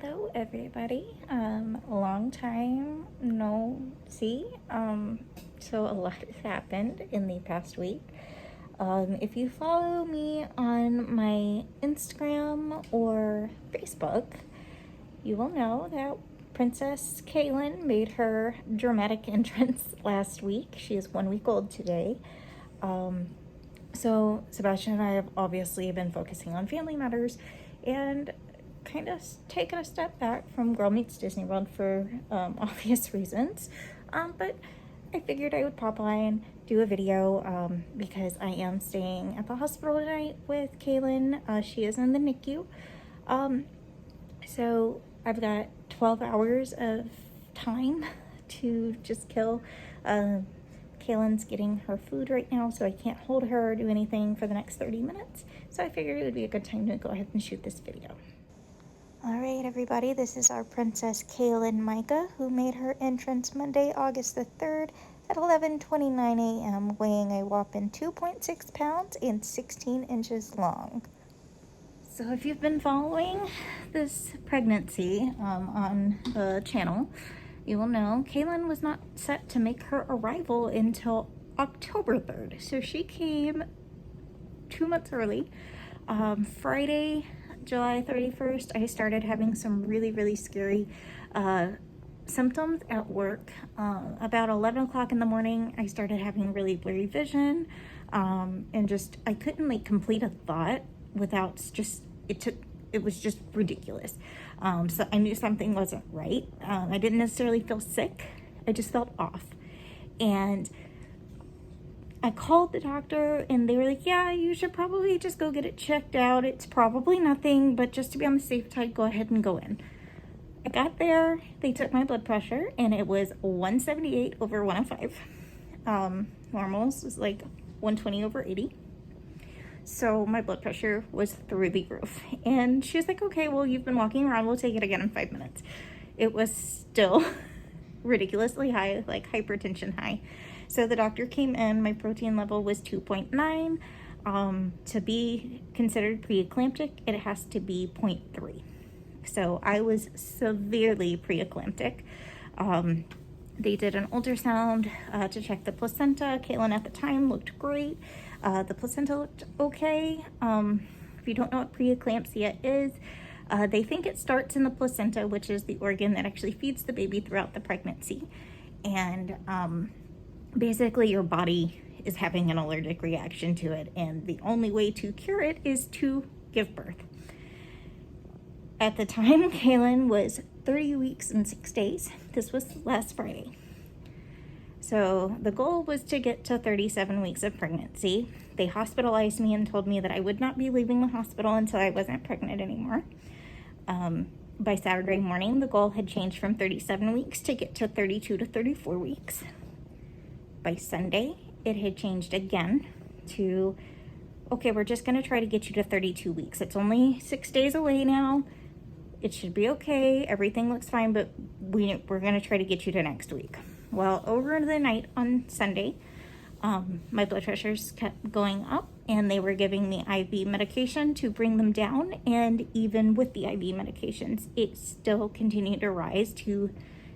Hello everybody. Long time no see. So a lot has happened in the past week. If you follow me on my Instagram or Facebook, you will know that Princess Kalynn made her dramatic entrance last week. She is 1 week old today. So Sebastian and I have obviously been focusing on family matters and kind of taken a step back from Girl Meets Disney World for obvious reasons. But I figured I would pop by and do a video because I am staying at the hospital tonight with Kalynn. She is in the NICU. So I've got 12 hours of time to just kill. Kalynn's getting her food right now, so I can't hold her or do anything for the next 30 minutes. So I figured it would be a good time to go ahead and shoot this video. All right, everybody, this is our Princess Kalynn Micah, who made her entrance Monday, August the 3rd at 11:29 a.m., weighing a whopping 2.6 pounds and 16 inches long. So if you've been following this pregnancy on the channel, you will know Kalynn was not set to make her arrival until October 3rd. So she came 2 months early. Friday, July 31st, I started having some really scary symptoms at work. About 11 o'clock in the morning, I started having really blurry vision, and just, I couldn't like complete a thought without it was just ridiculous. So I knew something wasn't right. I didn't necessarily feel sick. I just felt off. And I called the doctor and they were like, yeah, you should probably just go get it checked out. It's probably nothing, but just to be on the safe side, go ahead and go in. I got there, they took my blood pressure and it was 178 over 105. Normals was like 120 over 80. So my blood pressure was through the roof. And she was like, okay, well, you've been walking around. We'll take it again in 5 minutes. It was still ridiculously high, like hypertension high. So the doctor came in, my protein level was 2.9. To be considered preeclamptic, it has to be 0.3. So I was severely preeclamptic. They did an ultrasound to check the placenta. Kalynn at the time looked great. The placenta looked okay. If you don't know what preeclampsia is, they think it starts in the placenta, which is the organ that actually feeds the baby throughout the pregnancy. And basically your body is having an allergic reaction to it, and the only way to cure it is to give birth. At the time, Kalynn was 30 weeks and 6 days. This was last Friday. So the goal was to get to 37 weeks of pregnancy. They hospitalized me and told me that I would not be leaving the hospital until I wasn't pregnant anymore. By Saturday morning, the goal had changed from 37 weeks to get to 32 to 34 weeks. By Sunday, it had changed again to, okay, we're just going to try to get you to 32 weeks. It's only 6 days away now. It should be okay. Everything looks fine, but we're going to try to get you to next week. Well, over the night on Sunday, my blood pressures kept going up and they were giving me IV medication to bring them down. And even with the IV medications, it still continued to rise to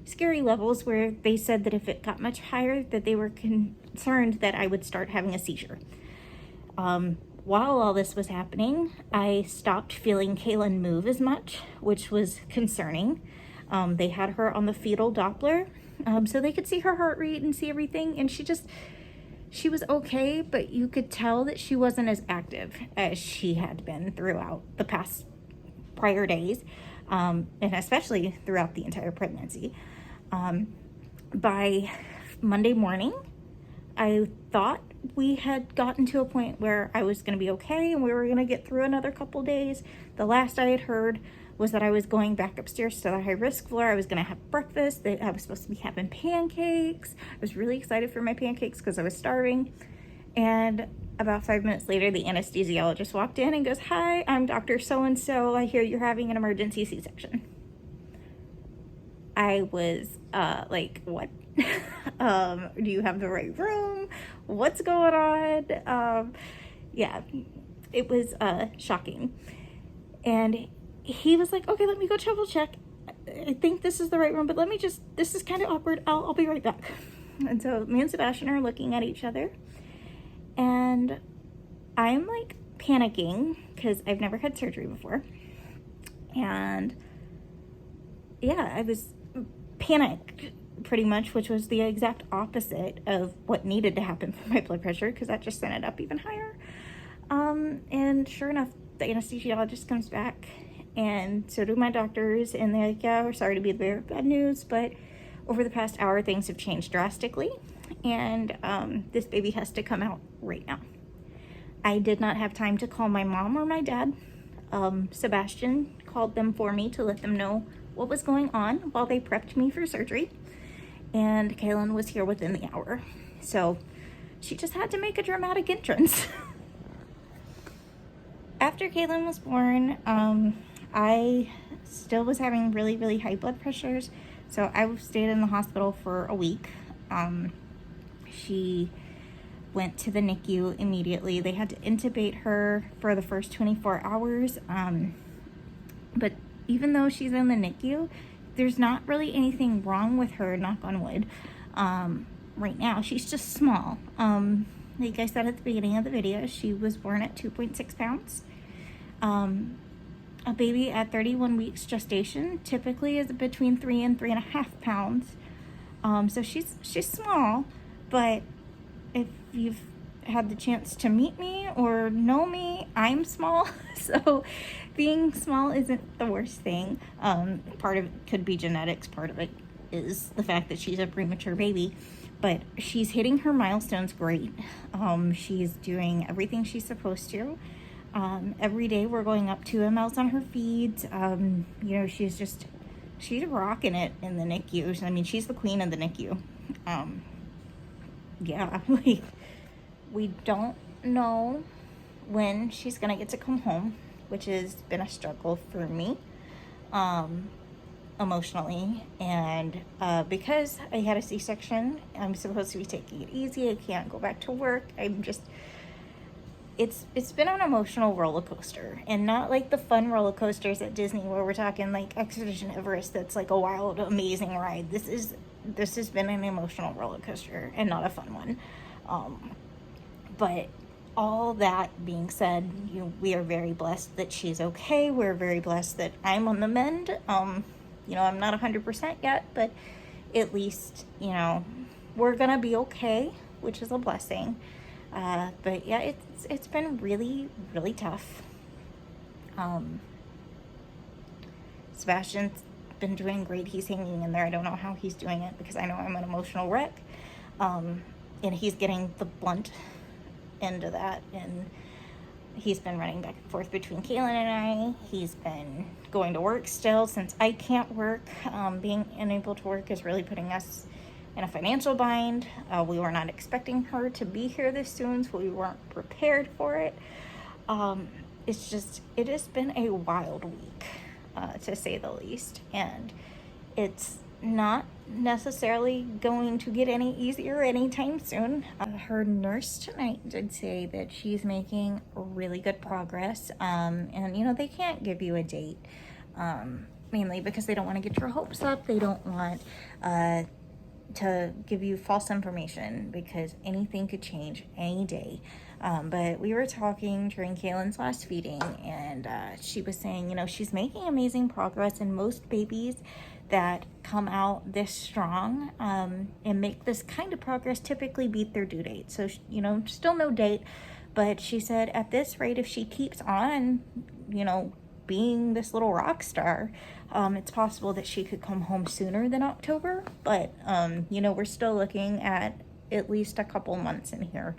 scary levels where they said that if it got much higher, that they were concerned that I would start having a seizure. While all this was happening, I stopped feeling Kalynn move as much, which was concerning. They had her on the fetal Doppler, so they could see her heart rate and see everything, and she was okay, but you could tell that she wasn't as active as she had been throughout the past prior days, and especially throughout the entire pregnancy. By Monday morning, I thought we had gotten to a point where I was going to be okay and we were going to get through another couple days. The last I had heard was that I was going back upstairs to the high risk floor. I was going to have breakfast. I was supposed to be having pancakes. I was really excited for my pancakes because I was starving. And about 5 minutes later, the anesthesiologist walked in and goes, hi, I'm Dr. So-and-so. I hear you're having an emergency C-section. I was like, what? Do you have the right room? What's going on? Yeah, it was shocking. And he was like, okay, let me go triple check. I think this is the right room, but this is kind of awkward. I'll be right back. And so me and Sebastian are looking at each other, and I'm like panicking because I've never had surgery before. And yeah, I was panicked pretty much, which was the exact opposite of what needed to happen for my blood pressure, because that just sent it up even higher. And sure enough, the anesthesiologist comes back, and so do my doctors, and they're like, yeah, we're sorry to be the bearer of bad news, but over the past hour, things have changed drastically, and this baby has to come out right now. I did not have time to call my mom or my dad. Sebastian called them for me to let them know what was going on while they prepped me for surgery, and Kalynn was here within the hour. So she just had to make a dramatic entrance. After Kalynn was born, I still was having really, really high blood pressures, so I stayed in the hospital for a week. She went to the NICU immediately. They had to intubate her for the first 24 hours. But even though she's in the NICU, there's not really anything wrong with her, knock on wood. Right now, she's just small. Like I said at the beginning of the video, she was born at 2.6 pounds. A baby at 31 weeks gestation typically is between 3 and 3.5 pounds. So she's small, but if you've had the chance to meet me or know me, I'm small. So being small isn't the worst thing. Part of it could be genetics, part of it is the fact that she's a premature baby, but she's hitting her milestones great. She's doing everything she's supposed to. Every day we're going up 2 mLs on her feeds. You know, she's rocking it in the NICU. I mean, she's the queen of the NICU. Yeah, like, we don't know when she's gonna get to come home, which has been a struggle for me, emotionally. And because I had a C-section, I'm supposed to be taking it easy. I can't go back to work. It's been an emotional roller coaster, and not like the fun roller coasters at Disney where we're talking like Expedition Everest that's like a wild, amazing ride. This has been an emotional roller coaster and not a fun one. But all that being said, you know, we are very blessed that she's okay. We're very blessed that I'm on the mend. You know, I'm not 100% yet, but at least, you know, we're gonna be okay, which is a blessing. But yeah, it's been really, really tough. Sebastian's been doing great. He's hanging in there. I don't know how he's doing it because I know I'm an emotional wreck. And he's getting the blunt end of that. And he's been running back and forth between Kalynn and I. He's been going to work still since I can't work. Being unable to work is really putting us in a financial bind. We were not expecting her to be here this soon, so we weren't prepared for it. It has been a wild week, to say the least, and it's not necessarily going to get any easier anytime soon. Her nurse tonight did say that she's making really good progress, and you know, they can't give you a date, mainly because they don't want to get your hopes up. They don't want to give you false information because anything could change any day. But we were talking during Kalynn's last feeding, and she was saying, you know, she's making amazing progress, and most babies that come out this strong and make this kind of progress typically beat their due date. So, you know, still no date, but she said at this rate, if she keeps on, you know, being this little rock star, it's possible that she could come home sooner than October, but you know, we're still looking at least a couple months in here,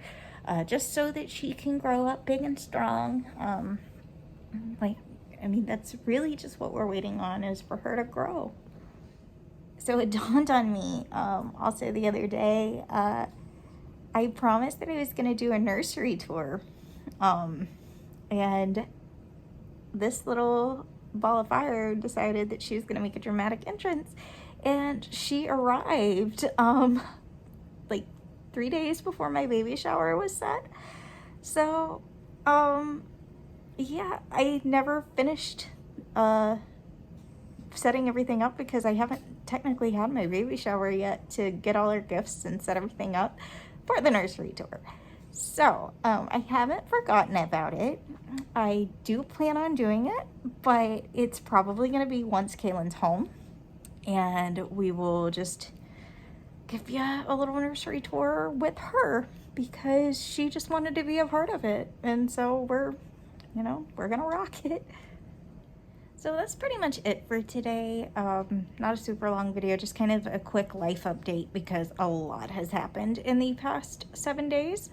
just so that she can grow up big and strong. I mean, that's really just what we're waiting on, is for her to grow. So it dawned on me, also the other day, I promised that I was going to do a nursery tour, and this little ball of fire decided that she was going to make a dramatic entrance, and she arrived like 3 days before my baby shower was set. So yeah, I never finished setting everything up because I haven't technically had my baby shower yet to get all her gifts and set everything up for the nursery tour. So I haven't forgotten about it. I do plan on doing it, but it's probably going to be once Kalynn's home, and we will just give you a little nursery tour with her because she just wanted to be a part of it. And so we're gonna rock it. So that's pretty much it for today. Not a super long video, just kind of a quick life update because a lot has happened in the past 7 days.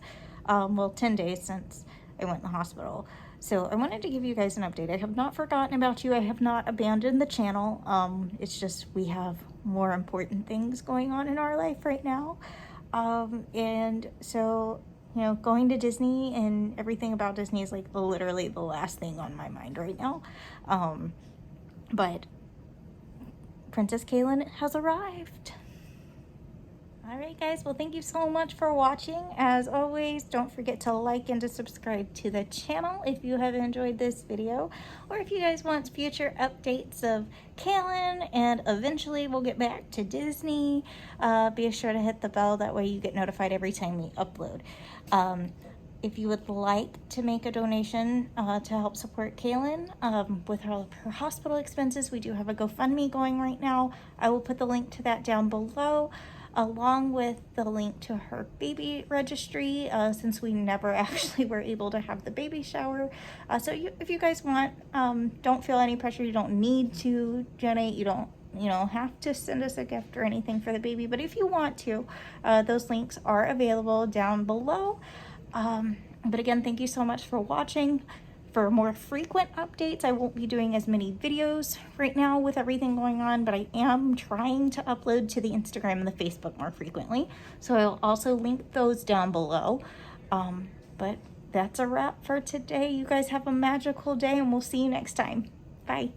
Well, 10 days since I went in the hospital. So I wanted to give you guys an update. I have not forgotten about you. I have not abandoned the channel. It's just we have more important things going on in our life right now. And so, going to Disney and everything about Disney is like literally the last thing on my mind right now. But Princess Kalynn has arrived. All right, guys. Well, thank you so much for watching. As always, don't forget to like and to subscribe to the channel if you have enjoyed this video, or if you guys want future updates of Kalynn, and eventually we'll get back to Disney. Be sure to hit the bell. That way you get notified every time we upload. If you would like to make a donation to help support Kalynn with her hospital expenses, we do have a GoFundMe going right now. I will put the link to that down below, along with the link to her baby registry, since we never actually were able to have the baby shower. So if you guys want, don't feel any pressure. You don't need to donate. You don't have to send us a gift or anything for the baby. But if you want to, those links are available down below. But again, thank you so much for watching. For more frequent updates, I won't be doing as many videos right now with everything going on, but I am trying to upload to the Instagram and the Facebook more frequently. So I'll also link those down below. But that's a wrap for today. You guys have a magical day, and we'll see you next time. Bye.